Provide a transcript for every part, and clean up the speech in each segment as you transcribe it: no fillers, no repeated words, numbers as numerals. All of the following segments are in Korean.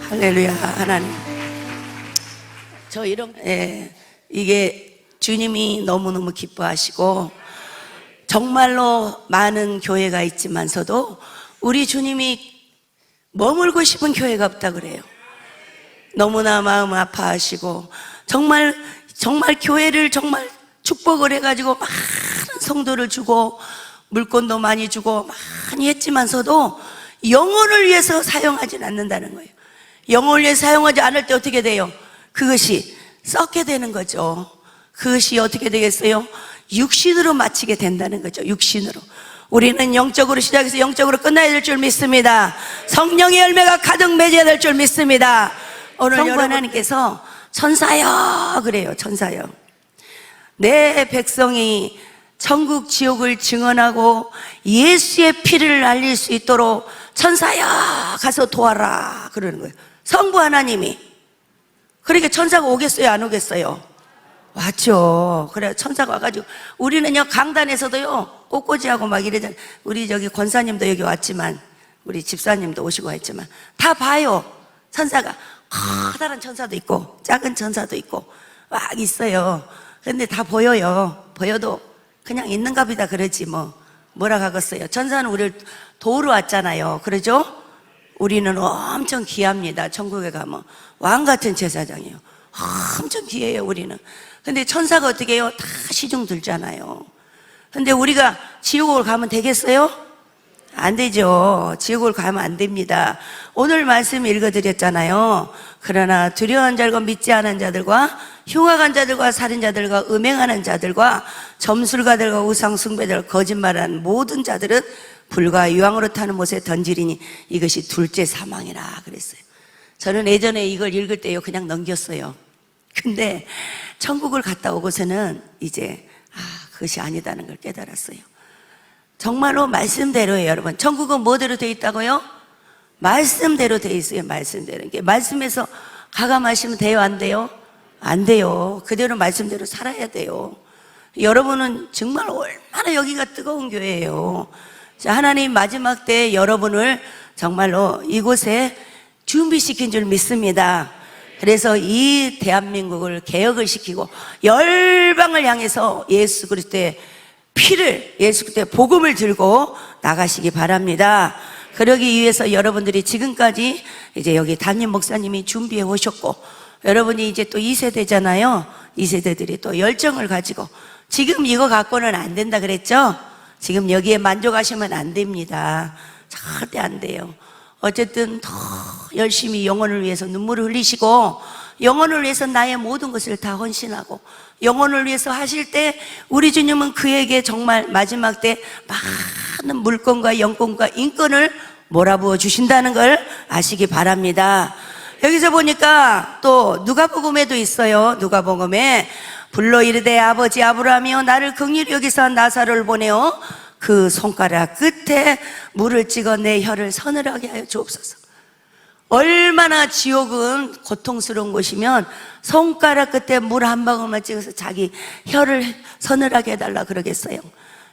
할렐루야. 하나님, 저 이런 이게 주님이 너무너무 기뻐하시고 정말로 많은 교회가 있지만서도 우리 주님이 머물고 싶은 교회가 없다 그래요. 너무나 마음 아파하시고 정말 교회를 정말 축복을 해가지고 많은 성도를 주고 물건도 많이 주고 많이 했지만서도 영혼을 위해서 사용하진 않는다는 거예요. 영혼을 위해서 사용하지 않을 때 어떻게 돼요? 그것이 썩게 되는 거죠. 그것이 어떻게 되겠어요? 육신으로 마치게 된다는 거죠. 육신으로. 우리는 영적으로 시작해서 영적으로 끝나야 될 줄 믿습니다. 성령의 열매가 가득 맺어야 될 줄 믿습니다. 오늘 성부 하나님께서 천사여 그래요. 천사여, 내 백성이 천국 지옥을 증언하고 예수의 피를 알릴 수 있도록 천사여 가서 도와라 그러는 거예요. 성부 하나님이. 그러니까 천사가 오겠어요, 안 오겠어요? 왔죠. 그래, 천사가 와가지고 우리는요 강단에서도요 꽃꽂이하고 막 이러잖아요. 우리 저기 권사님도 여기 왔지만 우리 집사님도 오시고 했지만 다 봐요. 천사가 커다란 천사도 있고 작은 천사도 있고 막 있어요. 근데 다 보여요. 보여도 그냥 있는가 보다 그러지 뭐라 하겠어요. 천사는 우리를 도우러 왔잖아요. 그러죠? 우리는 엄청 귀합니다. 천국에 가면 왕같은 제사장이에요. 엄청 귀해요. 우리는. 근데 천사가 어떻게 해요? 다 시중 들잖아요. 근데 우리가 지옥을 가면 되겠어요? 안 되죠. 지옥을 가면 안 됩니다. 오늘 말씀 읽어드렸잖아요. 그러나 두려워한 자들과 믿지 않은 자들과 흉악한 자들과 살인자들과 음행하는 자들과 점술가들과 우상숭배들 거짓말하는 모든 자들은 불과 유황으로 타는 못에 던지리니 이것이 둘째 사망이라 그랬어요. 저는 예전에 이걸 읽을 때요 그냥 넘겼어요. 근데 천국을 갔다 오고서는 이제 그것이 아니다는 걸 깨달았어요. 정말로 말씀대로예요. 여러분, 천국은 뭐대로 돼 있다고요? 말씀대로 돼 있어요. 말씀대로. 이게 말씀에서 가감하시면 돼요, 안 돼요? 안 돼요. 그대로 말씀대로 살아야 돼요. 여러분은 정말 얼마나 여기가 뜨거운 교회예요. 자, 하나님 마지막 때 여러분을 정말로 이곳에 준비시킨 줄 믿습니다. 그래서 이 대한민국을 개혁을 시키고 열방을 향해서 예수 그리스도의 피를, 예수 그리스도의 복음을 들고 나가시기 바랍니다. 그러기 위해서 여러분들이 지금까지 이제 여기 담임 목사님이 준비해 오셨고 여러분이 이제 또 2세대잖아요. 2세대들이 또 열정을 가지고 지금 이거 갖고는 안 된다 그랬죠? 지금 여기에 만족하시면 안 됩니다. 절대 안 돼요. 어쨌든 더 열심히 영혼을 위해서 눈물을 흘리시고 영혼을 위해서 나의 모든 것을 다 헌신하고 영혼을 위해서 하실 때 우리 주님은 그에게 정말 마지막 때 많은 물건과 영권과 인권을 몰아부어 주신다는 걸 아시기 바랍니다. 여기서 보니까 또 누가복음에도 있어요. 누가복음에 불러 이르되 아버지 아브라함이여 나를 긍휼히 여기서 나사로를 보내어 그 손가락 끝에 물을 찍어 내 혀를 서늘하게 하여 주옵소서. 얼마나 지옥은 고통스러운 곳이면 손가락 끝에 물 한 방울만 찍어서 자기 혀를 서늘하게 해달라 그러겠어요.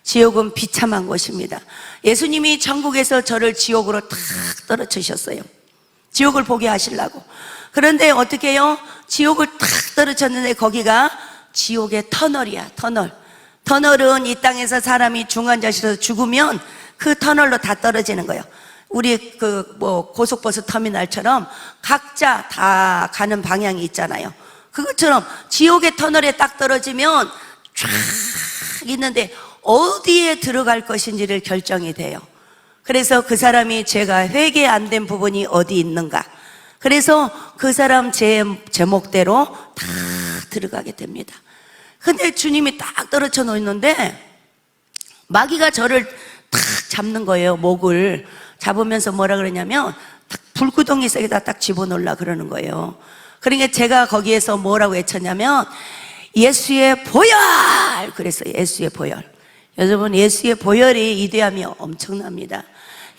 지옥은 비참한 곳입니다. 예수님이 천국에서 저를 지옥으로 탁 떨어뜨리셨어요. 지옥을 보게 하시려고. 그런데 어떻게 해요? 지옥을 탁 떨어뜨렸는데 거기가 지옥의 터널이야. 터널은 이 땅에서 사람이 중환자실에서 죽으면 그 터널로 다 떨어지는 거예요. 우리 고속버스 터미널처럼 각자 다 가는 방향이 있잖아요. 그것처럼 지옥의 터널에 딱 떨어지면 쫙 있는데 어디에 들어갈 것인지를 결정이 돼요. 그래서 그 사람이 제가 회개 안 된 부분이 어디 있는가. 그래서 그 사람 제목대로 다 들어가게 됩니다. 근데 주님이 딱 떨어져 놓는데 마귀가 저를 탁 잡는 거예요. 목을 잡으면서 뭐라 그러냐면 딱 불구덩이 속에다 딱 집어넣으려 그러는 거예요. 그러니까 제가 거기에서 뭐라고 외쳤냐면 예수의 보혈 그랬어요. 예수의 보혈. 여러분, 예수의 보혈이 위대함이 엄청납니다.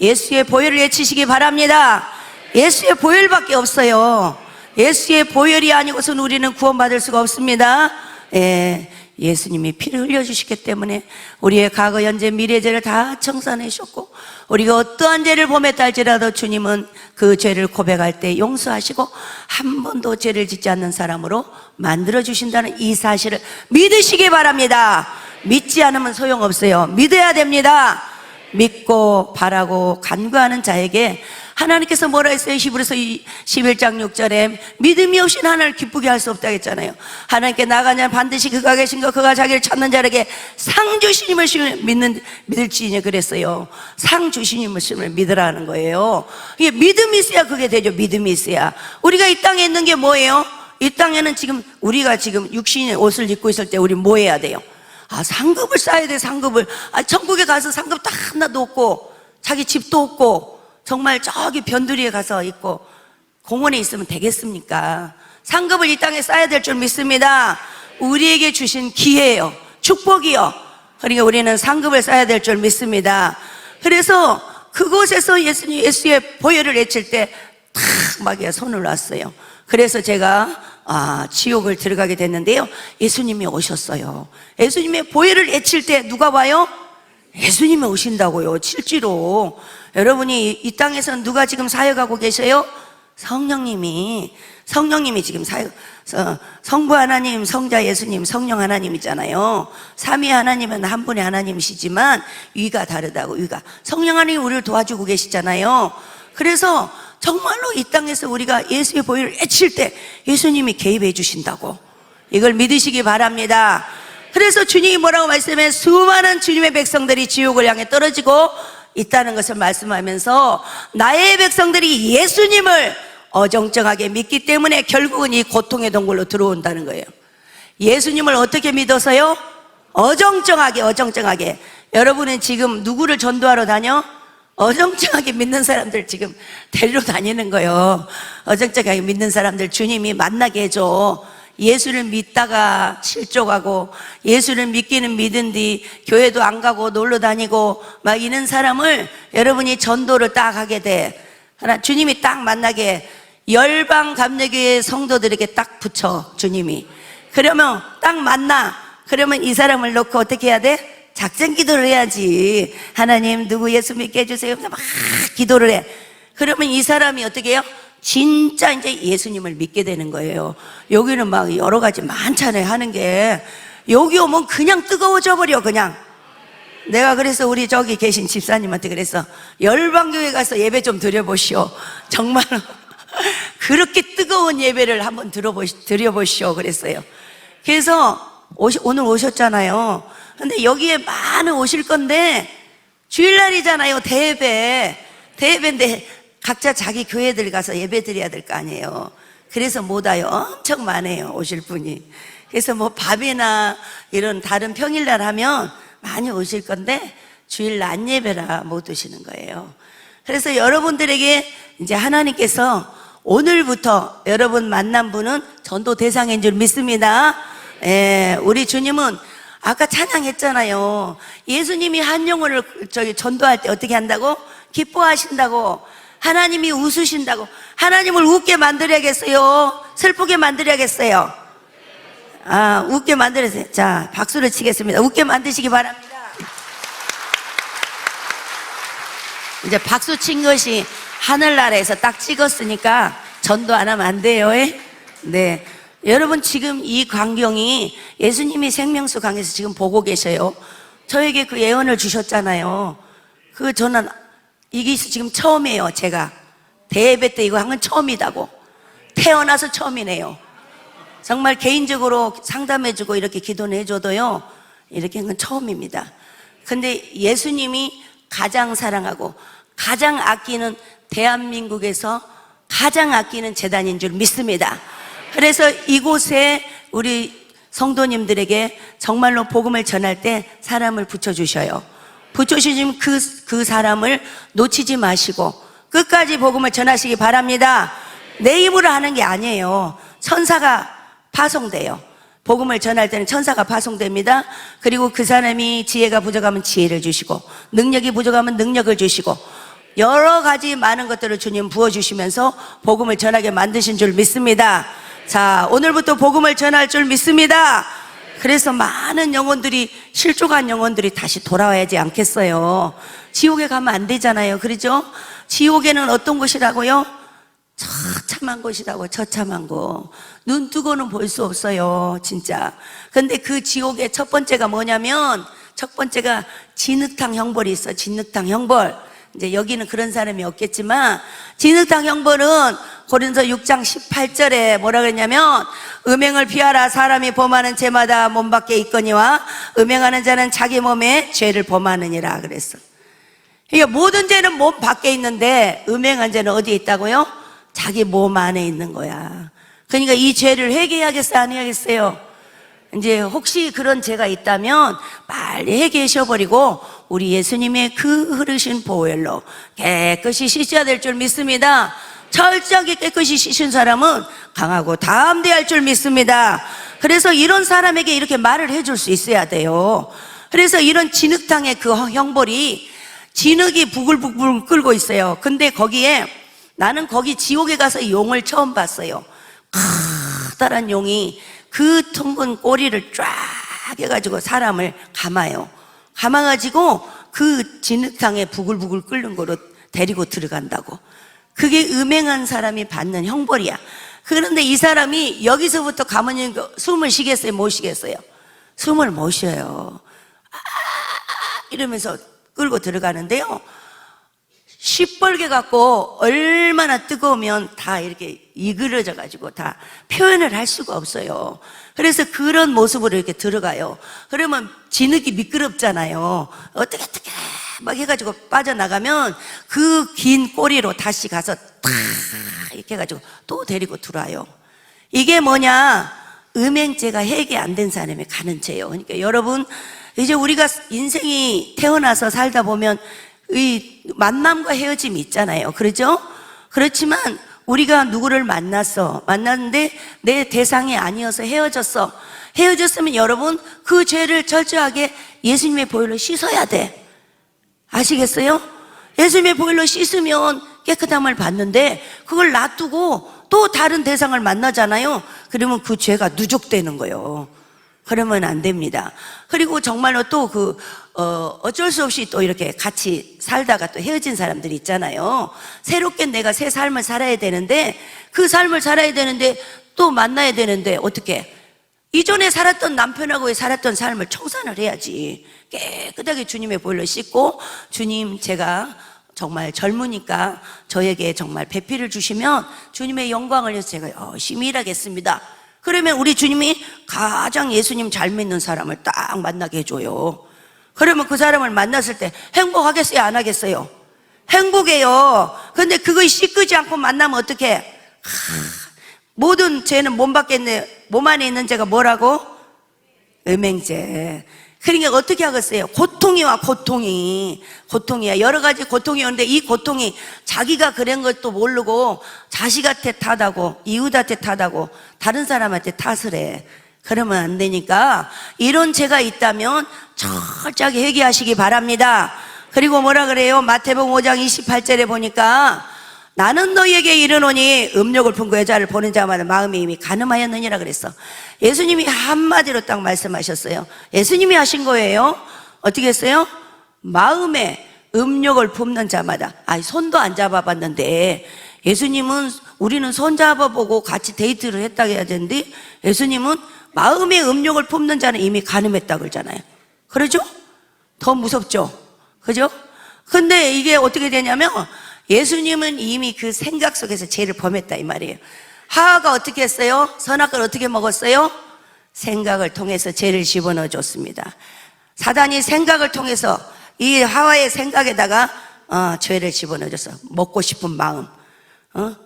예수의 보혈을 외치시기 바랍니다. 예수의 보혈밖에 없어요. 예수의 보혈이 아니고선 우리는 구원받을 수가 없습니다. 예수님이 피를 흘려주시기 때문에 우리의 과거, 현재, 미래 죄를 다 청산해 주셨고, 우리가 어떠한 죄를 범했다 할지라도 주님은 그 죄를 고백할 때 용서하시고 한 번도 죄를 짓지 않는 사람으로 만들어 주신다는 이 사실을 믿으시기 바랍니다. 믿지 않으면 소용없어요. 믿어야 됩니다. 믿고 바라고 간구하는 자에게 하나님께서 뭐라 했어요? 히브리서 11장 6절에 믿음이 없이 하나님을 기쁘게 할 수 없다고 했잖아요. 하나님께 나가냐 반드시 그가 계신 것, 그가 자기를 찾는 자에게 상 주시님을 믿을지니 그랬어요. 상 주시님을 믿으라는 거예요. 이게 믿음이 있어야 그게 되죠. 믿음이 있어야. 우리가 이 땅에 있는 게 뭐예요? 이 땅에는 지금 우리가 지금 육신의 옷을 입고 있을 때 우리 뭐 해야 돼요? 상급을 쌓아야 돼. 상급을. 천국에 가서 상급 딱 하나도 없고 자기 집도 없고 정말 저기 변두리에 가서 있고 공원에 있으면 되겠습니까? 상급을 이 땅에 쌓아야 될 줄 믿습니다. 우리에게 주신 기회예요. 축복이요. 그러니까 우리는 상급을 쌓아야 될 줄 믿습니다. 그래서 그곳에서 예수의 보혈을 외칠 때 탁 막 손을 놨어요. 그래서 제가 지옥을 들어가게 됐는데요, 예수님이 오셨어요. 예수님의 보혈을 외칠 때 누가 와요? 예수님이 오신다고요. 실제로. 여러분이 이 땅에서 누가 지금 사역하고 계세요? 성령님이 지금 성부 하나님, 성자 예수님, 성령 하나님이잖아요. 삼위 하나님은 한 분의 하나님이시지만 위가 다르다고. 위가 성령 하나님이 우리를 도와주고 계시잖아요. 그래서 정말로 이 땅에서 우리가 예수의 보혈을 외칠 때 예수님이 개입해 주신다고. 이걸 믿으시기 바랍니다. 그래서 주님이 뭐라고 말씀해? 수많은 주님의 백성들이 지옥을 향해 떨어지고 있다는 것을 말씀하면서 나의 백성들이 예수님을 어정쩡하게 믿기 때문에 결국은 이 고통의 동굴로 들어온다는 거예요. 예수님을 어떻게 믿어서요? 어정쩡하게. 여러분은 지금 누구를 전도하러 다녀? 어정쩡하게 믿는 사람들 지금 데리러 다니는 거예요. 어정쩡하게 믿는 사람들 주님이 만나게 해줘. 예수를 믿다가 실족하고 예수를 믿기는 믿은 뒤 교회도 안 가고 놀러 다니고 막 이런 사람을 여러분이 전도를 딱 하게 돼. 주님이 딱 만나게 열방 감리교회 성도들에게 딱 붙여. 주님이 그러면 딱 만나. 그러면 이 사람을 놓고 어떻게 해야 돼? 작전 기도를 해야지. 하나님 누구 예수 믿게 해주세요. 막 기도를 해. 그러면 이 사람이 어떻게 해요? 진짜 이제 예수님을 믿게 되는 거예요. 여기는 막 여러 가지 많잖아요. 하는 게. 여기 오면 그냥 뜨거워져 버려. 그냥. 내가 그래서 우리 저기 계신 집사님한테 그래서 열방교회 가서 예배 좀 드려보시오. 정말 그렇게 뜨거운 예배를 한번 드려보시오 그랬어요. 그래서 오늘 오셨잖아요. 근데 여기에 많은 오실 건데 주일날이잖아요. 대예배인데 각자 자기 교회들 가서 예배 드려야 될 거 아니에요. 그래서 못 와요. 엄청 많아요. 오실 분이. 그래서 뭐 밥이나 이런 다른 평일날 하면 많이 오실 건데 주일 낮 예배라 못 오시는 거예요. 그래서 여러분들에게 이제 하나님께서 오늘부터 여러분 만난 분은 전도 대상인 줄 믿습니다. 우리 주님은 아까 찬양했잖아요. 예수님이 한 영혼을 전도할 때 어떻게 한다고? 기뻐하신다고. 하나님이 웃으신다고. 하나님을 웃게 만들어야겠어요? 슬프게 만들어야겠어요? 웃게 만들어주세요. 자, 박수를 치겠습니다. 웃게 만드시기 바랍니다. 이제 박수 친 것이 하늘나라에서 딱 찍었으니까 전도 안 하면 안 돼요. 네. 여러분 지금 이 광경이 예수님이 생명수 강에서 지금 보고 계셔요. 저에게 그 예언을 주셨잖아요. 저는 이게 지금 처음이에요. 제가 대예배 때 이거 한 건 처음이다고. 태어나서 처음이네요. 정말 개인적으로 상담해주고 이렇게 기도는 해줘도요, 이렇게 한 건 처음입니다. 근데 예수님이 가장 사랑하고 가장 아끼는 대한민국에서 가장 아끼는 재단인 줄 믿습니다. 그래서 이곳에 우리 성도님들에게 정말로 복음을 전할 때 사람을 붙여주셔요. 붙여주시면 그 사람을 놓치지 마시고 끝까지 복음을 전하시기 바랍니다. 내 힘으로 하는 게 아니에요. 천사가 파송돼요. 복음을 전할 때는 천사가 파송됩니다. 그리고 그 사람이 지혜가 부족하면 지혜를 주시고 능력이 부족하면 능력을 주시고 여러 가지 많은 것들을 주님 부어주시면서 복음을 전하게 만드신 줄 믿습니다. 자, 오늘부터 복음을 전할 줄 믿습니다. 그래서 많은 영혼들이, 실족한 영혼들이 다시 돌아와야지 않겠어요? 지옥에 가면 안 되잖아요. 그러죠? 지옥에는 어떤 곳이라고요? 처참한 곳이라고. 처참한 곳. 눈 뜨고는 볼 수 없어요, 진짜. 근데 그 지옥의 첫 번째가 뭐냐면, 첫 번째가 진흙탕 형벌이 있어. 진흙탕 형벌. 이제 여기는 그런 사람이 없겠지만, 진흙탕 형벌은 고린도 6장 18절에 뭐라 그랬냐면, 음행을 피하라. 사람이 범하는 죄마다 몸 밖에 있거니와 음행하는 자는 자기 몸에 죄를 범하느니라 그랬어. 그러니까 모든 죄는 몸 밖에 있는데 음행한 죄는 어디에 있다고요? 자기 몸 안에 있는 거야. 그러니까 이 죄를 회개해야겠어요, 안 해야겠어요? 이제 혹시 그런 죄가 있다면 빨리 회개하셔버리고 우리 예수님의 그 흐르신 보혈로 깨끗이 씻어야 될 줄 믿습니다. 철저하게 깨끗이 씻은 사람은 강하고 담대할 줄 믿습니다. 그래서 이런 사람에게 이렇게 말을 해줄 수 있어야 돼요. 그래서 이런 진흙탕의 그 형벌이, 진흙이 부글부글 끓고 있어요. 근데 거기에, 나는 거기 지옥에 가서 용을 처음 봤어요. 커다란 용이 그 둥근 꼬리를 쫙 해가지고 사람을 감아요. 감아가지고 그 진흙탕에 부글부글 끓는 거로 데리고 들어간다고. 그게 음행한 사람이 받는 형벌이야. 그런데 이 사람이 여기서부터 가만히 숨을 쉬겠어요, 못 쉬겠어요? 숨을 못 쉬어요. 이러면서 끌고 들어가는데요, 시뻘게 갖고 얼마나 뜨거우면 다 이렇게 이그러져 가지고 다 표현을 할 수가 없어요. 그래서 그런 모습으로 이렇게 들어가요. 그러면 진흙이 미끄럽잖아요. 어떻게 막 해가지고 빠져나가면 그 긴 꼬리로 다시 가서 탁 이렇게 해가지고 또 데리고 들어와요. 이게 뭐냐? 음행죄가 해결 안 된 사람이 가는 죄예요. 그러니까 여러분, 이제 우리가 인생이 태어나서 살다 보면 이 만남과 헤어짐이 있잖아요. 그렇죠? 그렇지만 우리가 누구를 만났는데 내 대상이 아니어서 헤어졌어. 헤어졌으면 여러분 그 죄를 철저하게 예수님의 보혈로 씻어야 돼. 아시겠어요? 예수님의 보혈로 씻으면 깨끗함을 받는데 그걸 놔두고 또 다른 대상을 만나잖아요. 그러면 그 죄가 누적되는 거예요. 그러면 안 됩니다. 그리고 정말로 또 어쩔 수 없이 또 이렇게 같이 살다가 또 헤어진 사람들이 있잖아요. 새롭게 내가 새 삶을 살아야 되는데, 그 삶을 살아야 되는데 또 만나야 되는데 어떻게? 이전에 살았던 남편하고의 살았던 삶을 청산을 해야지. 깨끗하게 주님의 보혈로 씻고, 주님 제가 정말 젊으니까 저에게 정말 배필을 주시면 주님의 영광을 위해서 제가 열심히 일하겠습니다. 그러면 우리 주님이 가장 예수님 잘 믿는 사람을 딱 만나게 해줘요. 그러면 그 사람을 만났을 때 행복하겠어요, 안 하겠어요? 행복해요. 근데 그거 씻지 않고 만나면 어떡해? 모든 죄는 몸 밖에 있는, 몸 안에 있는 죄가 뭐라고? 음행죄. 그러니까 어떻게 하겠어요? 고통이와 고통이야. 여러 가지 고통이 오는데 이 고통이 자기가 그런 것도 모르고 자식한테 탓하고 이웃한테 탓하고 다른 사람한테 탓을 해. 그러면 안 되니까 이런 죄가 있다면 철저하게 회개하시기 바랍니다. 그리고 뭐라 그래요? 마태복음 5장 28절에 보니까 나는 너희에게 이르노니 음욕을 품고 여자를 보는 자마다 마음이 이미 간음하였느니라 그랬어. 예수님이 한마디로 딱 말씀하셨어요. 예수님이 하신 거예요. 어떻게 했어요? 마음에 음욕을 품는 자마다. 손도 안 잡아봤는데 예수님은, 우리는 손 잡아보고 같이 데이트를 했다고 해야 되는데 예수님은 마음에 음욕을 품는 자는 이미 간음했다고 그러잖아요. 그러죠? 더 무섭죠? 그죠? 근데 이게 어떻게 되냐면 예수님은 이미 그 생각 속에서 죄를 범했다 이 말이에요. 하와가 어떻게 했어요? 선악과를 어떻게 먹었어요? 생각을 통해서 죄를 집어넣어 줬습니다. 사단이 생각을 통해서 이 하와의 생각에다가 죄를 집어넣어 줬어. 먹고 싶은 마음,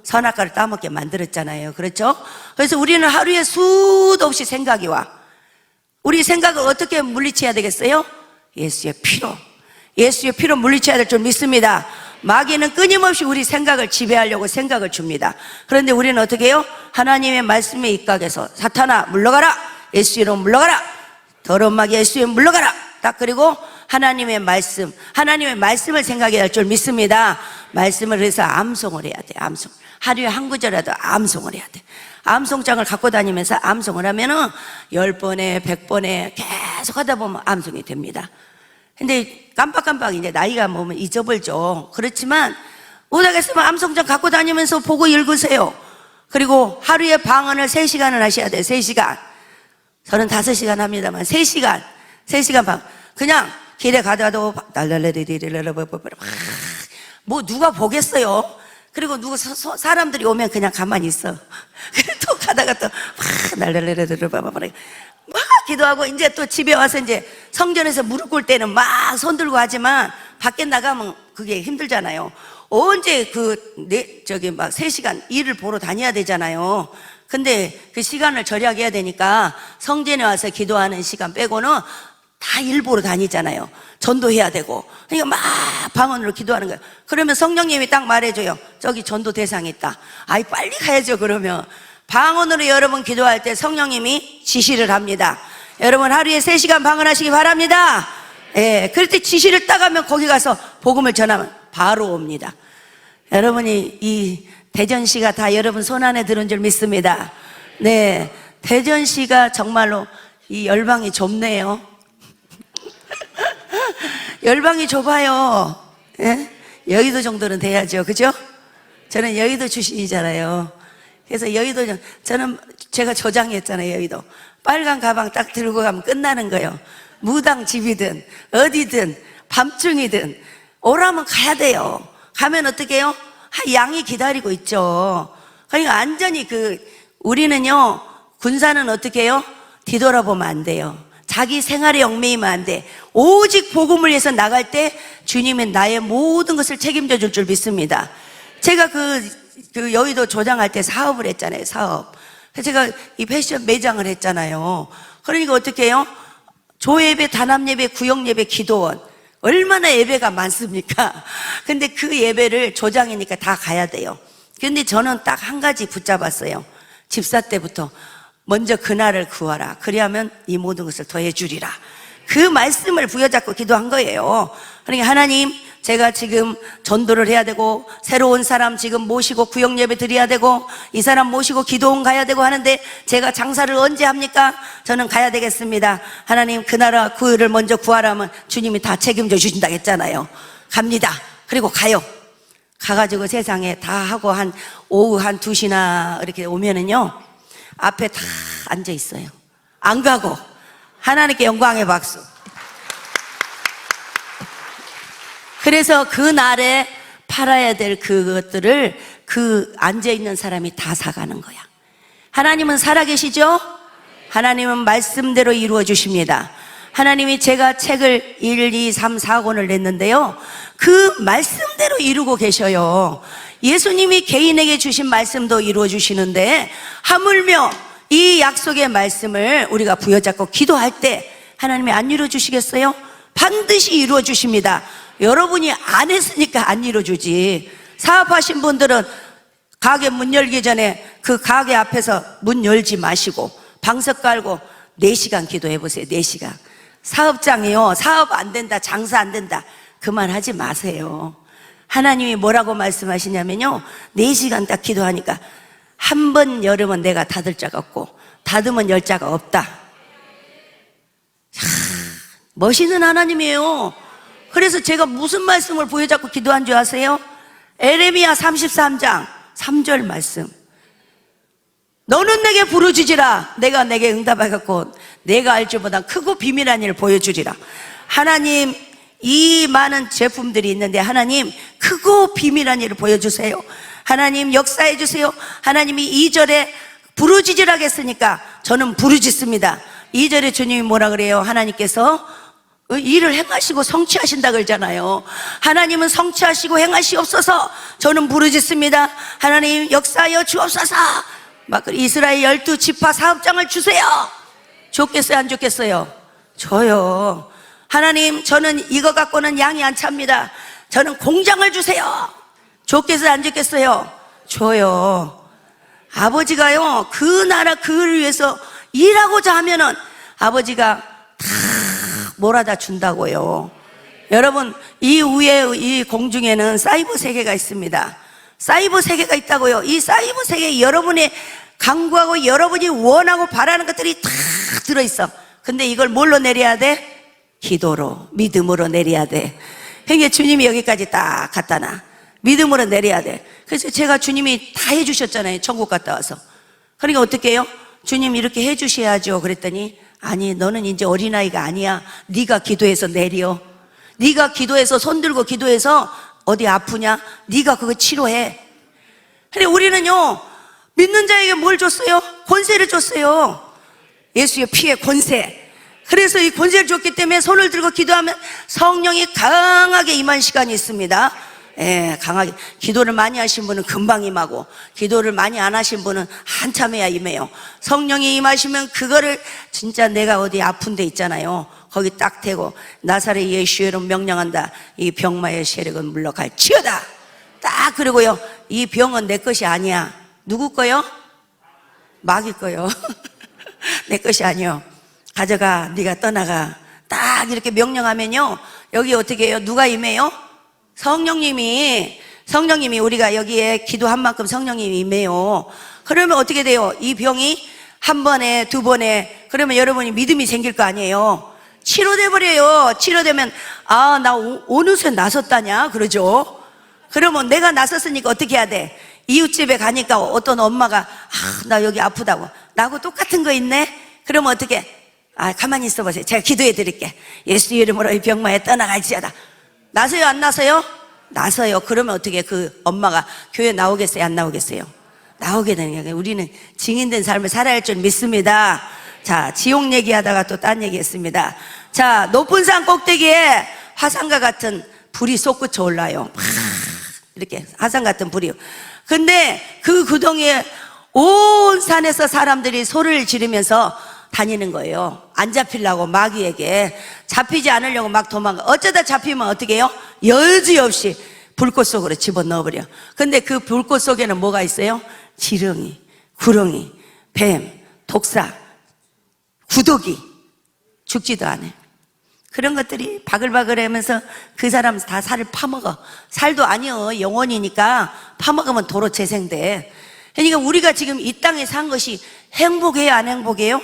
선악과를 따먹게 만들었잖아요. 그렇죠? 그래서 우리는 하루에 수도 없이 생각이 와. 우리 생각을 어떻게 물리쳐야 되겠어요? 예수의 피로 물리쳐야 될 줄 믿습니다. 마귀는 끊임없이 우리 생각을 지배하려고 생각을 줍니다. 그런데 우리는 어떻게 해요? 하나님의 말씀에 입각해서 사탄아 물러가라, 예수 이름 물러가라, 더러운 마귀 예수 이름 물러가라. 딱 그리고 하나님의 말씀을 생각해야 할 줄 믿습니다. 말씀을 해서 암송을 해야 돼. 암송. 하루에 한 구절이라도 암송을 해야 돼. 암송장을 갖고 다니면서 암송을 하면은 10번에 100번에 계속 하다 보면 암송이 됩니다. 근데 깜빡깜빡 이제 나이가 먹으면 잊어버리죠. 그렇지만 못하겠으면 암송장 갖고 다니면서 보고 읽으세요. 그리고 하루에 방언을 3시간을 하셔야 돼요. 3시간. 저는 5시간 합니다만 3시간 방. 그냥 길에 가다가도 뭐 누가 보겠어요. 그리고 사람들이 오면 그냥 가만히 있어. 또 가다가 또 막 기도하고 이제 또 집에 와서 이제 성전에서 무릎 꿇을 때는 막 손 들고 하지만 밖에 나가면 그게 힘들잖아요. 언제 막 3시간 일을 보러 다녀야 되잖아요. 근데 그 시간을 절약해야 되니까 성전에 와서 기도하는 시간 빼고는 다 일 보러 다니잖아요. 전도해야 되고. 그러니까 막 방언으로 기도하는 거예요. 그러면 성령님이 딱 말해줘요. 저기 전도 대상이 있다. 아이 빨리 가야죠. 그러면 방언으로 여러분 기도할 때 성령님이 지시를 합니다. 여러분 하루에 3시간 방언하시기 바랍니다. 예, 그럴 때 지시를 따가면 거기 가서 복음을 전하면 바로 옵니다. 여러분이 이 대전시가 다 여러분 손안에 들은 줄 믿습니다. 네, 대전시가 정말로 이 열방이 좁네요. 열방이 좁아요. 예? 여의도 정도는 돼야죠. 그죠? 저는 여의도 출신이잖아요. 그래서 저는 제가 조장했잖아요. 여의도 빨간 가방 딱 들고 가면 끝나는 거예요. 무당 집이든 어디든 밤중이든 오라면 가야 돼요. 가면 어떻게 해요? 양이 기다리고 있죠. 그러니까 완전히 우리는요, 군사는 어떻게 해요? 뒤돌아보면 안 돼요. 자기 생활에 얽매이면 안 돼. 오직 복음을 위해서 나갈 때 주님은 나의 모든 것을 책임져 줄 줄 믿습니다. 제가 여의도 조장할 때 사업을 했잖아요. 사업. 제가 이 패션 매장을 했잖아요. 그러니까 어떻게 해요? 조예배, 단합예배, 구역예배, 기도원. 얼마나 예배가 많습니까? 근데 그 예배를 조장이니까 다 가야 돼요. 근데 저는 딱 한 가지 붙잡았어요. 집사 때부터 먼저 그날을 구하라. 그리하면 이 모든 것을 더해 주리라. 그 말씀을 부여잡고 기도한 거예요. 그러니까 하나님, 제가 지금 전도를 해야 되고 새로운 사람 지금 모시고 구역 예배 드려야 되고 이 사람 모시고 기도원 가야 되고 하는데 제가 장사를 언제 합니까? 저는 가야 되겠습니다. 하나님, 그 나라 그 일을 먼저 구하라면 주님이 다 책임져 주신다 했잖아요. 갑니다. 그리고 가요. 가가지고 세상에 다 하고 오후 2시나 이렇게 오면은요, 앞에 다 앉아 있어요. 안 가고. 하나님께 영광의 박수. 그래서 그 날에 팔아야 될 그것들을 앉아있는 사람이 다 사가는 거야. 하나님은 살아계시죠? 하나님은 말씀대로 이루어 주십니다. 하나님이 제가 책을 1, 2, 3, 4권을 냈는데요, 그 말씀대로 이루고 계셔요. 예수님이 개인에게 주신 말씀도 이루어 주시는데 하물며 이 약속의 말씀을 우리가 부여잡고 기도할 때 하나님이 안 이루어 주시겠어요? 반드시 이루어 주십니다. 여러분이 안 했으니까 안 이루어 주지. 사업하신 분들은 가게 문 열기 전에 그 가게 앞에서 문 열지 마시고 방석 깔고 4시간 기도해 보세요. 4시간. 사업장이요, 사업 안 된다, 장사 안 된다, 그만하지 마세요. 하나님이 뭐라고 말씀하시냐면요, 4시간 딱 기도하니까 한 번 열으면 내가 닫을 자가 없고 닫으면 열 자가 없다. 멋있는 하나님이에요. 그래서 제가 무슨 말씀을 부여잡고 기도한 줄 아세요? 에레미야 33장 3절 말씀. 너는 내게 부르짖으라. 내가 내게 응답하겠고 내가 알 줄보다 크고 비밀한 일을 보여주리라. 하나님, 이 많은 제품들이 있는데 하나님, 크고 비밀한 일을 보여주세요. 하나님, 역사해 주세요. 하나님이 2절에 부르짖으라 했으니까 저는 부르짖습니다. 2절에 주님이 뭐라 그래요? 하나님께서 일을 행하시고 성취하신다 그러잖아요. 하나님은 성취하시고 행하시옵소서. 저는 부르짖습니다. 하나님, 역사하여 주옵소서. 막 이스라엘 12지파 사업장을 주세요. 좋겠어요, 안 좋겠어요? 줘요. 하나님, 저는 이거 갖고는 양이 안 찹니다. 저는 공장을 주세요. 좋겠어요, 안 좋겠어요? 줘요. 아버지가요, 그 나라 그를 위해서 일하고자 하면은 아버지가 다 몰아다 준다고요. 여러분, 이 위에 이 공중에는 사이버 세계가 있습니다. 사이버 세계가 있다고요. 이 사이버 세계에 여러분의 강구하고 여러분이 원하고 바라는 것들이 다 들어있어. 근데 이걸 뭘로 내려야 돼? 기도로, 믿음으로 내려야 돼. 그러니까 주님이 여기까지 딱 갖다 놔. 믿음으로 내려야 돼. 그래서 제가 주님이 다 해주셨잖아요. 천국 갔다 와서. 그러니까 어떻게 해요? 주님 이렇게 해주셔야죠. 그랬더니 아니, 너는 이제 어린아이가 아니야. 네가 기도해서 내려. 네가 기도해서 손 들고 기도해서 어디 아프냐? 네가 그거 치료해. 근데 우리는요, 믿는 자에게 뭘 줬어요? 권세를 줬어요. 예수의 피의 권세. 그래서 이 권세를 줬기 때문에 손을 들고 기도하면 성령이 강하게 임한 시간이 있습니다. 예, 강하게. 기도를 많이 하신 분은 금방 임하고, 기도를 많이 안 하신 분은 한참해야 임해요. 성령이 임하시면 그거를 진짜 내가 어디 아픈 데 있잖아요. 거기 딱 대고 나사렛 예수의 이름 명령한다. 이 병마의 세력은 물러갈지어다. 딱 그러고요. 이 병은 내 것이 아니야. 누구 거요? 마귀 거요. 내 것이 아니요. 가져가. 네가 떠나가. 딱 이렇게 명령하면요. 여기 어떻게 해요? 누가 임해요? 성령님이 우리가 여기에 기도한 만큼 성령님이 임해요. 그러면 어떻게 돼요? 이 병이 한 번에 두 번에 그러면 여러분이 믿음이 생길 거 아니에요. 치료돼 버려요. 치료되면 아, 나 어느새 나섰다냐 그러죠. 그러면 내가 나섰으니까 어떻게 해야 돼? 이웃집에 가니까 어떤 엄마가 아, 나 여기 아프다고. 나하고 똑같은 거 있네? 그러면 어떻게? 아, 가만히 있어 보세요. 제가 기도해 드릴게. 예수 이름으로 이 병마에 떠나갈지어다. 나서요, 안 나서요? 나서요. 그러면 어떻게 그 엄마가 교회 나오겠어요, 안 나오겠어요? 나오게 되는 거예요. 우리는 증인된 삶을 살아야 할 줄 믿습니다. 자, 지옥 얘기하다가 또 딴 얘기 했습니다. 자, 높은 산 꼭대기에 화산과 같은 불이 솟구쳐 올라요. 이렇게 화산 같은 불이요. 근데 그 구덩이에 온 산에서 사람들이 소리를 지르면서 다니는 거예요. 안 잡히려고 마귀에게. 잡히지 않으려고 막 도망가. 어쩌다 잡히면 어떻게 해요? 여지없이 불꽃 속으로 집어넣어버려. 근데 그 불꽃 속에는 뭐가 있어요? 지렁이, 구렁이, 뱀, 독사, 구더기. 죽지도 않아요. 그런 것들이 바글바글 하면서 그 사람 다 살을 파먹어. 살도 아니요, 영혼이니까 파먹으면 도로 재생돼. 그러니까 우리가 지금 이 땅에 산 것이 행복해요, 안 행복해요?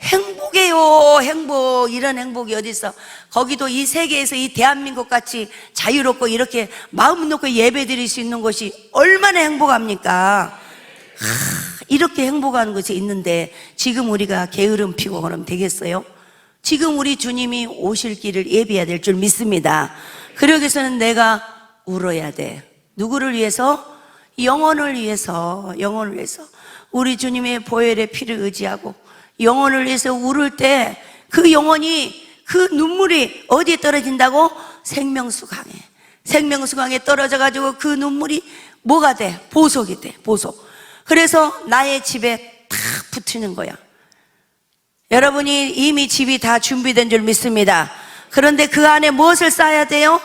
행복해요. 행복. 이런 행복이 어디 있어? 거기도 이 세계에서 이 대한민국 같이 자유롭고 이렇게 마음 놓고 예배 드릴 수 있는 곳이 얼마나 행복합니까? 이렇게 행복한 곳이 있는데 지금 우리가 게으름 피고 그러면 되겠어요? 지금 우리 주님이 오실 길을 예비해야 될 줄 믿습니다. 그러기 위해서는 내가 울어야 돼. 누구를 위해서? 영혼을 위해서. 영혼을 위해서. 우리 주님의 보혈의 피를 의지하고 영혼을 위해서 울을 때 그 영혼이 그 눈물이 어디에 떨어진다고? 생명수강에. 생명수강에 떨어져가지고 그 눈물이 뭐가 돼? 보석이 돼. 보석. 그래서 나의 집에 탁 붙이는 거야. 여러분이 이미 집이 다 준비된 줄 믿습니다. 그런데 그 안에 무엇을 쌓아야 돼요?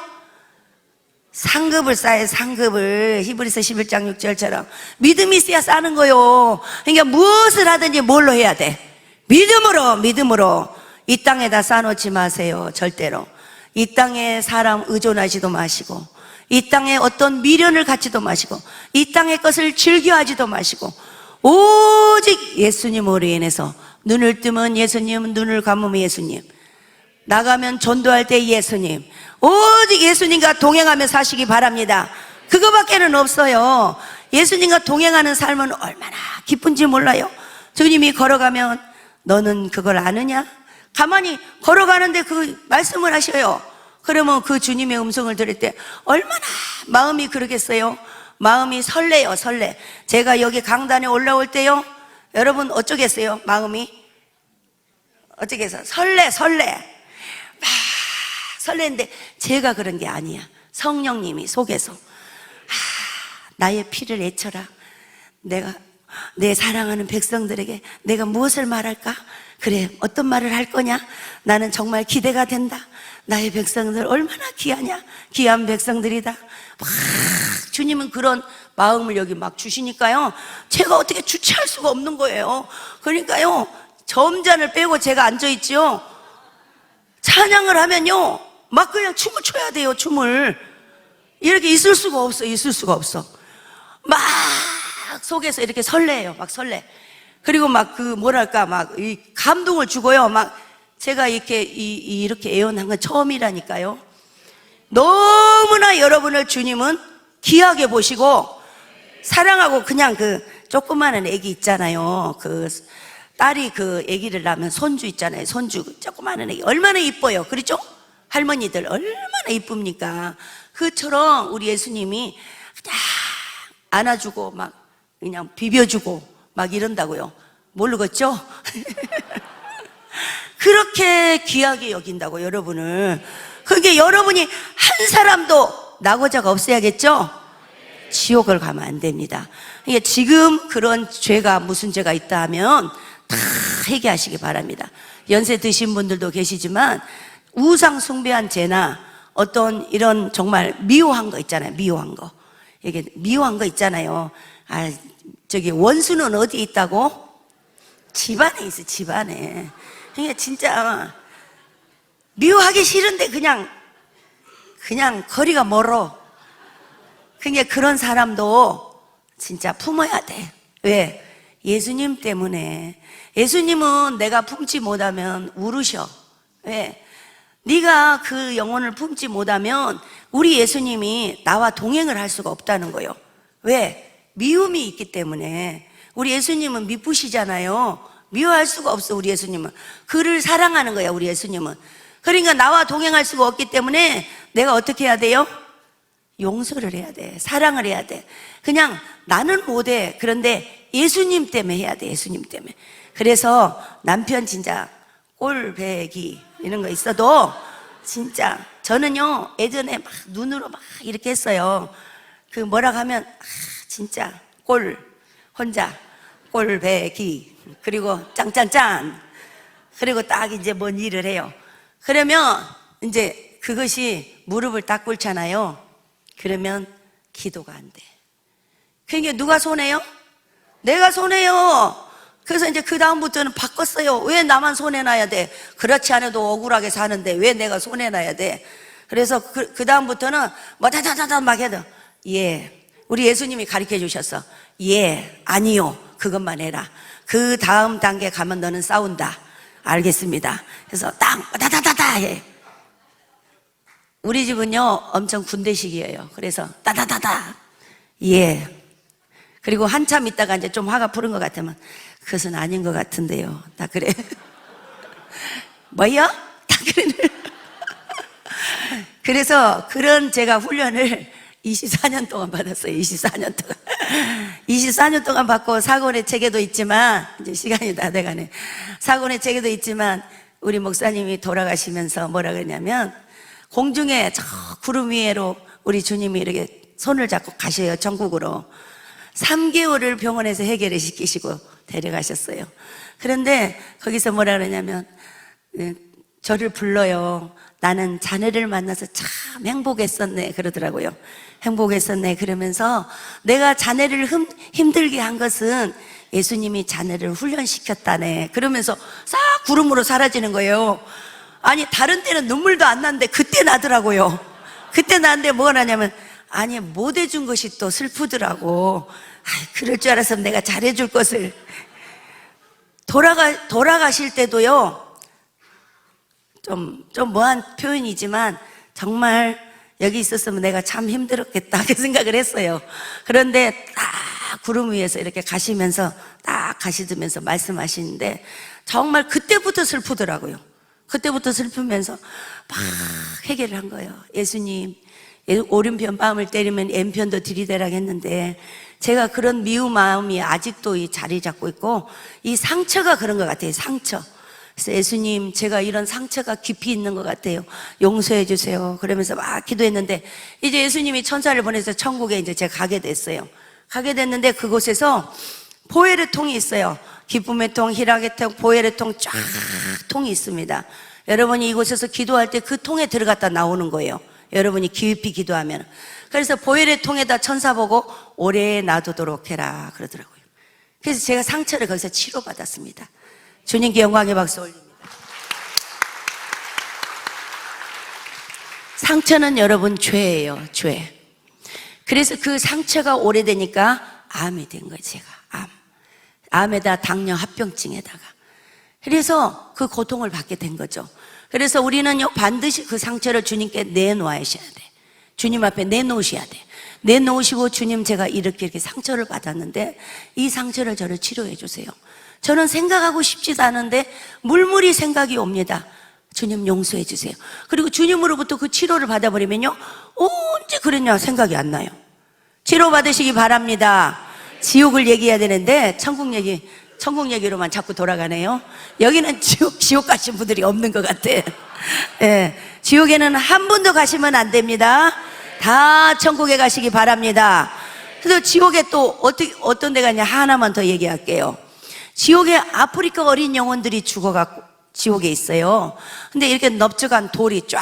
상급을 쌓아요. 상급을. 히브리서 11장 6절처럼 믿음이 있어야 쌓는 거요. 그러니까 무엇을 하든지 뭘로 해야 돼? 믿음으로. 믿음으로. 이 땅에다 쌓아놓지 마세요. 절대로. 이 땅에 사람 의존하지도 마시고, 이 땅에 어떤 미련을 갖지도 마시고, 이 땅의 것을 즐겨하지도 마시고, 오직 예수님으로 인해서 눈을 뜨면 예수님, 눈을 감으면 예수님, 나가면 전도할 때 예수님, 오직 예수님과 동행하며 사시기 바랍니다. 그거밖에는 없어요. 예수님과 동행하는 삶은 얼마나 기쁜지 몰라요. 주님이 걸어가면 너는 그걸 아느냐? 가만히 걸어가는데 그 말씀을 하셔요. 그러면 그 주님의 음성을 들을 때 얼마나 마음이 그러겠어요? 마음이 설레요, 설레. 제가 여기 강단에 올라올 때요, 여러분 어쩌겠어요? 마음이 어쩌겠어요? 설레. 막 설레는데 제가 그런 게 아니야. 성령님이 속에서 나의 피를 애쳐라. 내가 내 사랑하는 백성들에게 내가 무엇을 말할까? 그래, 어떤 말을 할 거냐? 나는 정말 기대가 된다. 나의 백성들 얼마나 귀하냐? 귀한 백성들이다. 막 주님은 그런 마음을 여기 막 주시니까요, 제가 어떻게 주체할 수가 없는 거예요. 그러니까요, 점잔을 빼고 제가 앉아있지요, 찬양을 하면요 막 그냥 춤을 춰야 돼요. 춤을 이렇게 있을 수가 없어. 있을 수가 없어. 막 속에서 이렇게 설레요. 막 설레. 그리고 막 그 뭐랄까 막 이 감동을 주고요. 막 제가 이렇게 애원한 건 처음이라니까요. 너무나 여러분을 주님은 귀하게 보시고 사랑하고, 그냥 그 조그마한 애기 있잖아요. 그 딸이 그 애기를 낳으면 손주 있잖아요. 손주 조그마한 애기 얼마나 이뻐요. 그렇죠? 할머니들 얼마나 이쁩니까? 그처럼 우리 예수님이 그냥 안아주고 막 그냥 비벼주고 막 이런다고요. 모르겠죠? 그렇게 귀하게 여긴다고 여러분을. 그게 여러분이 한 사람도 낙오자가 없어야겠죠? 지옥을 가면 안 됩니다. 그러니까 지금 그런 죄가 무슨 죄가 있다 하면 다 회개하시기 바랍니다. 연세 드신 분들도 계시지만 우상 숭배한 죄나 어떤 이런 정말 미워한 거 있잖아요. 미워한 거. 이게 미워한 거 있잖아요. 아, 저기 원수는 어디에 있다고? 집안에 있어, 집안에. 그러니까 진짜 미워하기 싫은데 그냥 거리가 멀어. 그러니까 그런 사람도 진짜 품어야 돼. 왜? 예수님 때문에. 예수님은 내가 품지 못하면 울으셔. 왜? 네가 그 영혼을 품지 못하면 우리 예수님이 나와 동행을 할 수가 없다는 거예요. 왜? 미움이 있기 때문에. 우리 예수님은 미쁘시잖아요. 미워할 수가 없어. 우리 예수님은 그를 사랑하는 거야. 우리 예수님은. 그러니까 나와 동행할 수가 없기 때문에 내가 어떻게 해야 돼요? 용서를 해야 돼. 사랑을 해야 돼. 그냥 나는 못해. 그런데 예수님 때문에 해야 돼. 예수님 때문에. 그래서 남편 진짜 꼴배기 이런 거 있어도 진짜 저는요 예전에 막 눈으로 막 이렇게 했어요. 그 뭐라고 하면 진짜 혼자 꼴배기, 그리고 짱짱짱, 그리고 딱 이제 뭔 일을 해요. 그러면 이제 그것이 무릎을 딱 꿇잖아요. 그러면 기도가 안 돼. 그러니까 누가 손해요? 내가 손해요. 그래서 이제 그 다음부터는 바꿨어요. 왜 나만 손해놔야 돼? 그렇지 않아도 억울하게 사는데 왜 내가 손해놔야 돼? 그래서 그 다음부터는 뭐 다다다다 막 해도 예, 우리 예수님이 가르쳐 주셨어. 예, 아니요, 그것만 해라. 그 다음 단계 가면 너는 싸운다. 알겠습니다. 그래서 딱 다다다다 해. 우리 집은요 엄청 군대식이에요. 그래서 따다다다 예. 그리고 한참 있다가 이제 좀 화가 푸른 것 같으면 그것은 아닌 것 같은데요. 다 그래. 뭐요? 다 그래. 그래서 그런 제가 훈련을 24년 동안 받았어요. 24년 동안. 24년 동안 받고 사고의 체계도 있지만, 이제 시간이 다 돼가네. 사고의 체계도 있지만, 우리 목사님이 돌아가시면서 뭐라 그러냐면, 공중에 저 구름 위에로 우리 주님이 이렇게 손을 잡고 가셔요. 천국으로. 3개월을 병원에서 해결을 시키시고 데려가셨어요. 그런데 거기서 뭐라 그러냐면, 저를 불러요. 나는 자네를 만나서 참 행복했었네. 그러더라고요. 행복했었네. 그러면서 내가 자네를 힘들게 한 것은 예수님이 자네를 훈련시켰다네. 그러면서 싹 구름으로 사라지는 거예요. 아니, 다른 때는 눈물도 안 나는데 그때 나더라고요. 그때 나는데 뭐가 나냐면, 아니, 못 해준 것이 또 슬프더라고. 그럴 줄 알았으면 내가 잘해줄 것을. 돌아가실 때도요, 좀 뭐한 표현이지만 정말 여기 있었으면 내가 참 힘들었겠다 그 생각을 했어요. 그런데 딱 구름 위에서 이렇게 가시면서 딱 가시면서 말씀하시는데 정말 그때부터 슬프더라고요. 그때부터 슬프면서 막 회개를 한 거예요. 예수님, 오른편 마음을 때리면 왼편도 들이대라고 했는데 제가 그런 미운 마음이 아직도 이 자리 잡고 있고 이 상처가 그런 것 같아요. 상처. 그래서 예수님, 제가 이런 상처가 깊이 있는 것 같아요. 용서해 주세요. 그러면서 막 기도했는데 이제 예수님이 천사를 보내서 천국에 이제 제가 가게 됐어요. 가게 됐는데 그곳에서 보혈의 통이 있어요. 기쁨의 통, 희락의 통, 보혈의 통 쫙 통이 있습니다. 여러분이 이곳에서 기도할 때 그 통에 들어갔다 나오는 거예요. 여러분이 깊이 기도하면. 그래서 보혈의 통에다 천사 보고 오래 놔두도록 해라 그러더라고요. 그래서 제가 상처를 거기서 치료받았습니다. 주님께 영광의 박수 올립니다. 상처는 여러분 죄예요, 죄. 그래서 그 상처가 오래되니까 암이 된 거예요, 제가. 암에다 당뇨 합병증에다가. 그래서 그 고통을 받게 된 거죠. 그래서 우리는요, 반드시 그 상처를 주님께 내놓아야 돼. 주님 앞에 내놓으셔야 돼. 내놓으시고, 주님, 제가 이렇게 상처를 받았는데 이 상처를 저를 치료해 주세요. 저는 생각하고 싶지도 않은데 물물이 생각이 옵니다. 주님 용서해 주세요. 그리고 주님으로부터 그 치료를 받아버리면요, 언제 그랬냐 생각이 안 나요. 치료 받으시기 바랍니다. 지옥을 얘기해야 되는데 천국 얘기로만 자꾸 돌아가네요. 여기는 지옥 가신 분들이 없는 것 같아. 예, 지옥에는 한 분도 가시면 안 됩니다. 다 천국에 가시기 바랍니다. 그래서 지옥에 또 어떤 데가 있냐, 하나만 더 얘기할게요. 지옥에 아프리카 어린 영혼들이 죽어갖고 지옥에 있어요. 근데 이렇게 넓적한 돌이 쫙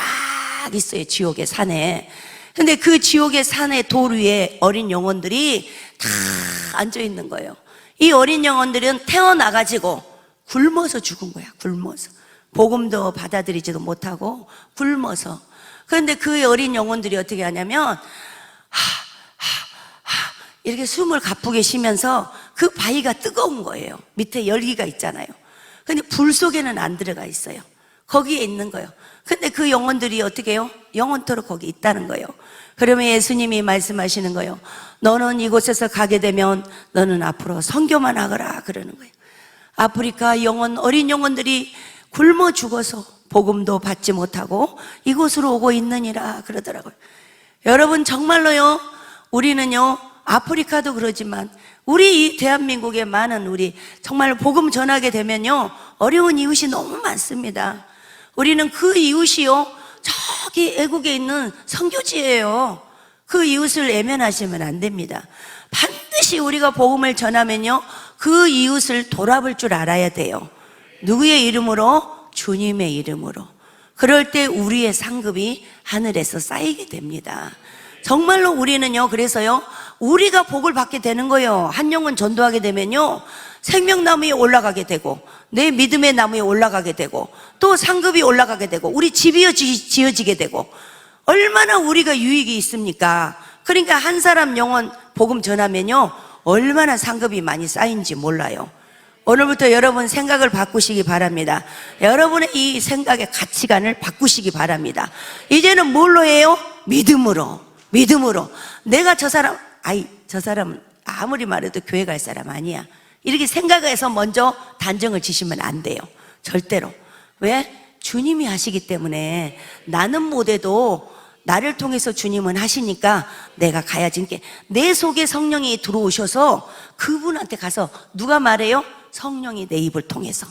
있어요, 지옥의 산에. 근데 그 지옥의 산의 돌 위에 어린 영혼들이 다 앉아 있는 거예요. 이 어린 영혼들은 태어나가지고 굶어서 죽은 거야, 굶어서. 복음도 받아들이지도 못하고 굶어서. 그런데 그 어린 영혼들이 어떻게 하냐면 이렇게 숨을 가쁘게 쉬면서 그 바위가 뜨거운 거예요. 밑에 열기가 있잖아요. 근데 불 속에는 안 들어가 있어요. 거기에 있는 거예요. 근데 그 영혼들이 어떻게 해요? 영원토록 거기 있다는 거예요. 그러면 예수님이 말씀하시는 거예요. 너는 이곳에서 가게 되면 너는 앞으로 선교만 하거라, 그러는 거예요. 아프리카 어린 영혼들이 굶어 죽어서 복음도 받지 못하고 이곳으로 오고 있느니라 그러더라고요. 여러분, 정말로요, 우리는요, 아프리카도 그러지만 우리 이 대한민국에 많은 우리 정말 복음 전하게 되면요, 어려운 이웃이 너무 많습니다. 우리는 그 이웃이요, 저기 애국에 있는 선교지예요. 그 이웃을 외면하시면 안 됩니다. 반드시 우리가 복음을 전하면요, 그 이웃을 돌아볼 줄 알아야 돼요. 누구의 이름으로? 주님의 이름으로. 그럴 때 우리의 상급이 하늘에서 쌓이게 됩니다. 정말로 우리는요, 그래서요, 우리가 복을 받게 되는 거예요. 한 영혼 전도하게 되면요, 생명나무에 올라가게 되고 내 믿음의 나무에 올라가게 되고 또 상급이 올라가게 되고 우리 집이 지어지게 되고, 얼마나 우리가 유익이 있습니까? 그러니까 한 사람 영혼 복음 전하면요, 얼마나 상급이 많이 쌓인지 몰라요. 오늘부터 여러분 생각을 바꾸시기 바랍니다. 여러분의 이 생각의 가치관을 바꾸시기 바랍니다. 이제는 뭘로 해요? 믿음으로. 내가 저 사람은 아무리 말해도 교회 갈 사람 아니야, 이렇게 생각해서 먼저 단정을 지시면 안 돼요. 절대로. 왜? 주님이 하시기 때문에. 나는 못해도 나를 통해서 주님은 하시니까 내가 가야지. 이렇게 내 속에 성령이 들어오셔서 그분한테 가서 누가 말해요? 성령이 내 입을 통해서.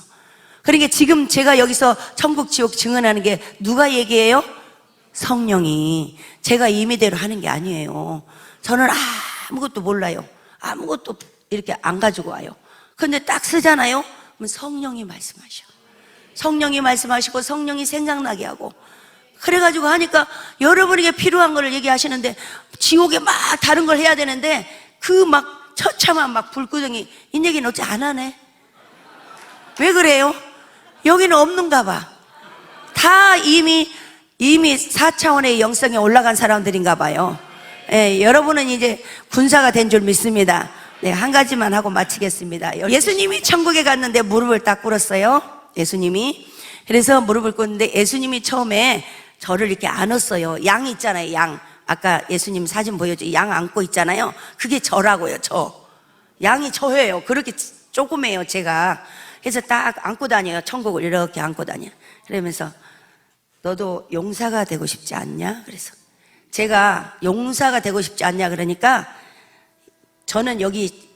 그러니까 지금 제가 여기서 천국 지옥 증언하는 게 누가 얘기해요? 성령이. 제가 임의대로 하는 게 아니에요. 저는 아무것도 몰라요. 아무것도 이렇게 안 가지고 와요. 근데 딱 쓰잖아요? 그럼 성령이 말씀하셔. 성령이 말씀하시고 성령이 생각나게 하고, 그래가지고 하니까 여러분에게 필요한 거를 얘기하시는데, 지옥에 막 다른 걸 해야 되는데 그 막 처참한 막 불구덩이, 이 얘기는 어째 안 하네? 왜 그래요? 여기는 없는가 봐. 다 이미 4차원의 영성에 올라간 사람들인가 봐요. 예, 여러분은 이제 군사가 된 줄 믿습니다. 네, 한 가지만 하고 마치겠습니다. 예수님이 천국에 갔는데 무릎을 딱 꿇었어요. 예수님이. 그래서 무릎을 꿇는데 예수님이 처음에 저를 이렇게 안았어요. 양 있잖아요, 양. 아까 예수님 사진 보여줘. 양 안고 있잖아요. 그게 저라고요, 저. 양이 저예요. 그렇게 조그매요, 제가. 그래서 딱 안고 다녀요. 천국을 이렇게 안고 다녀요. 그러면서 너도 용사가 되고 싶지 않냐? 그래서 제가 용사가 되고 싶지 않냐 그러니까 저는 여기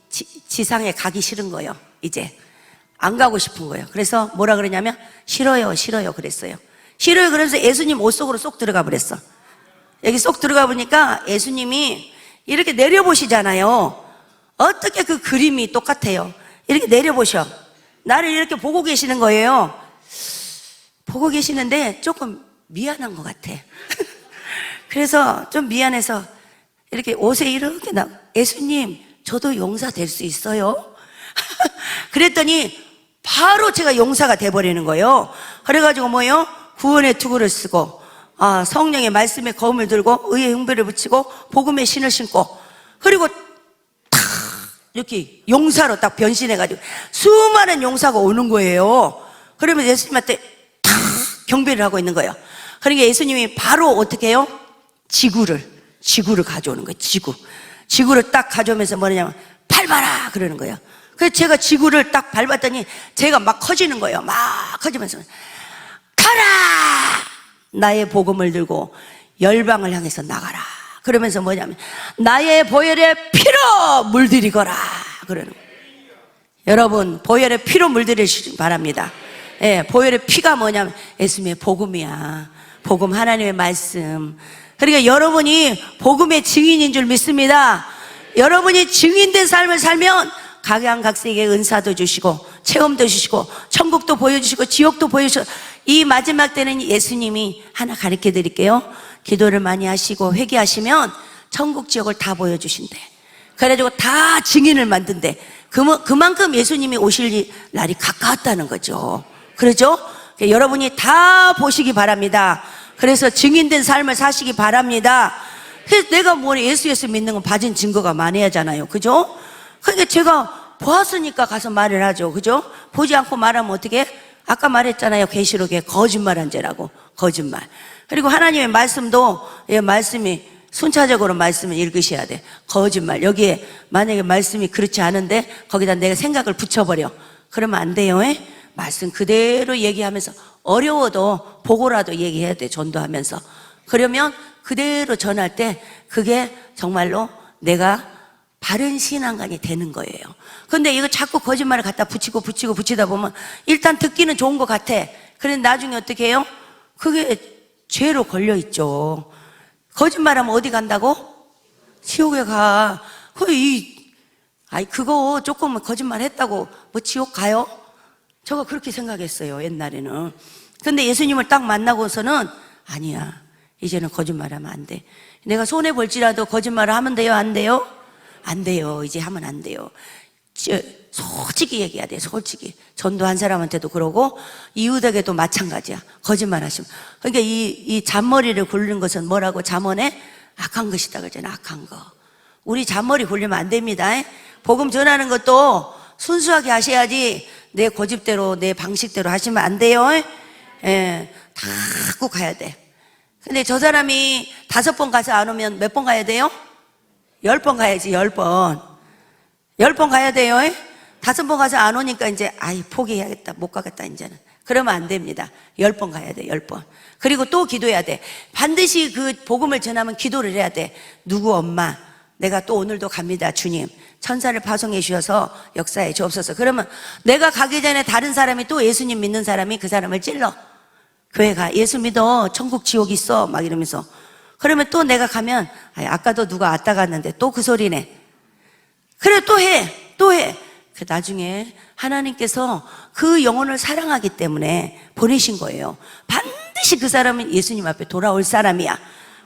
지상에 가기 싫은 거예요. 이제 안 가고 싶은 거예요. 그래서 뭐라 그러냐면 싫어요 그랬어요. 싫어요. 그래서 예수님 옷 속으로 쏙 들어가 버렸어. 여기 쏙 들어가 보니까 예수님이 이렇게 내려보시잖아요. 어떻게 그 그림이 똑같아요. 이렇게 내려보셔. 나를 이렇게 보고 계시는 거예요. 보고 계시는데 조금 미안한 것 같아. 그래서 좀 미안해서 이렇게 옷에 이렇게 예수님, 저도 용사 될 수 있어요? 그랬더니 바로 제가 용사가 돼버리는 거예요. 그래가지고 뭐요? 구원의 투구를 쓰고 성령의 말씀에 검을 들고 의의 흥배를 붙이고 복음의 신을 신고, 그리고 탁 이렇게 용사로 딱 변신해가지고 수많은 용사가 오는 거예요. 그러면 예수님한테 탁 경배를 하고 있는 거예요. 그러니까 예수님이 바로 어떻게 해요? 지구를 가져오는 거예요. 지구를 딱 가져오면서 뭐냐면 밟아라 그러는 거예요. 그래서 제가 지구를 딱 밟았더니 제가 막 커지는 거예요. 막 커지면서 가라! 나의 복음을 들고 열방을 향해서 나가라. 그러면서 뭐냐면 나의 보혈의 피로 물들이거라 그러는 거예요. 여러분, 보혈의 피로 물들이시기 바랍니다. 예, 보혈의 피가 뭐냐면 예수님의 복음이야. 복음, 하나님의 말씀. 그러니까 여러분이 복음의 증인인 줄 믿습니다. 여러분이 증인된 삶을 살면 각양각색의 은사도 주시고 체험도 주시고 천국도 보여주시고 지옥도 보여주시고, 이 마지막 때는 예수님이 하나 가르쳐 드릴게요. 기도를 많이 하시고 회개하시면 천국 지옥을 다 보여주신대. 그래가지고 다 증인을 만든대. 그만큼 예수님이 오실 날이 가까웠다는 거죠. 그렇죠? 여러분이 다 보시기 바랍니다. 그래서 증인된 삶을 사시기 바랍니다. 그래서 내가 뭐 예수 믿는 건 봐진 증거가 많아야 하잖아요. 그죠? 그러니까 제가 보았으니까 가서 말을 하죠. 그죠? 보지 않고 말하면 어떻게? 아까 말했잖아요. 계시록에 거짓말한 죄라고. 거짓말. 그리고 하나님의 말씀도, 말씀이 순차적으로 말씀을 읽으셔야 돼. 거짓말. 여기에 만약에 말씀이 그렇지 않은데 거기다 내가 생각을 붙여버려. 그러면 안 돼요. 말씀 그대로 얘기하면서 어려워도 보고라도 얘기해야 돼. 전도하면서. 그러면 그대로 전할 때 그게 정말로 내가 바른 신앙관이 되는 거예요. 근데 이거 자꾸 거짓말을 갖다 붙이다 보면 일단 듣기는 좋은 것 같아. 그런데 나중에 어떻게 해요? 그게 죄로 걸려 있죠. 거짓말하면 어디 간다고? 지옥에 가. 그거 조금 거짓말 했다고 뭐 지옥 가요? 저가 그렇게 생각했어요, 옛날에는. 근데 예수님을 딱 만나고서는 아니야, 이제는 거짓말하면 안 돼. 내가 손해 볼지라도 거짓말을 하면 돼요, 안 돼요? 안 돼요. 이제 하면 안 돼요. 솔직히 얘기해야 돼. 솔직히. 전도한 사람한테도 그러고 이웃에게도 마찬가지야. 거짓말 하시면. 그러니까 이 잔머리를 굴리는 것은 뭐라고? 잠언에 악한 것이다 그러잖아. 악한 거. 우리 잔머리 굴리면 안 됩니다. 복음 전하는 것도 순수하게 하셔야지 내 고집대로 내 방식대로 하시면 안 돼요. 다 갖고 가야 돼. 근데 저 사람이 5번 가서 안 오면 몇 번 가야 돼요? 10번 가야지. 10번 가야 돼요. 5번 가서 안 오니까 이제 포기해야겠다, 못 가겠다 이제는. 그러면 안 됩니다. 10번 가야 돼. 10번. 그리고 또 기도해야 돼. 반드시 그 복음을 전하면 기도를 해야 돼. 누구 엄마, 내가 또 오늘도 갑니다. 주님, 천사를 파송해 주셔서 역사해 주옵소서. 그러면 내가 가기 전에 다른 사람이, 또 예수님 믿는 사람이 그 사람을 찔러. 교회 가. 예수 믿어. 천국 지옥 있어. 막 이러면서. 그러면 또 내가 가면 아까도 누가 왔다 갔는데 또 그 소리네. 그래, 또 해. 그 나중에 하나님께서 그 영혼을 사랑하기 때문에 보내신 거예요. 반드시 그 사람은 예수님 앞에 돌아올 사람이야.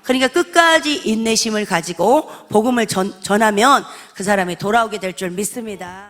그러니까 끝까지 인내심을 가지고 복음을 전하면 그 사람이 돌아오게 될 줄 믿습니다.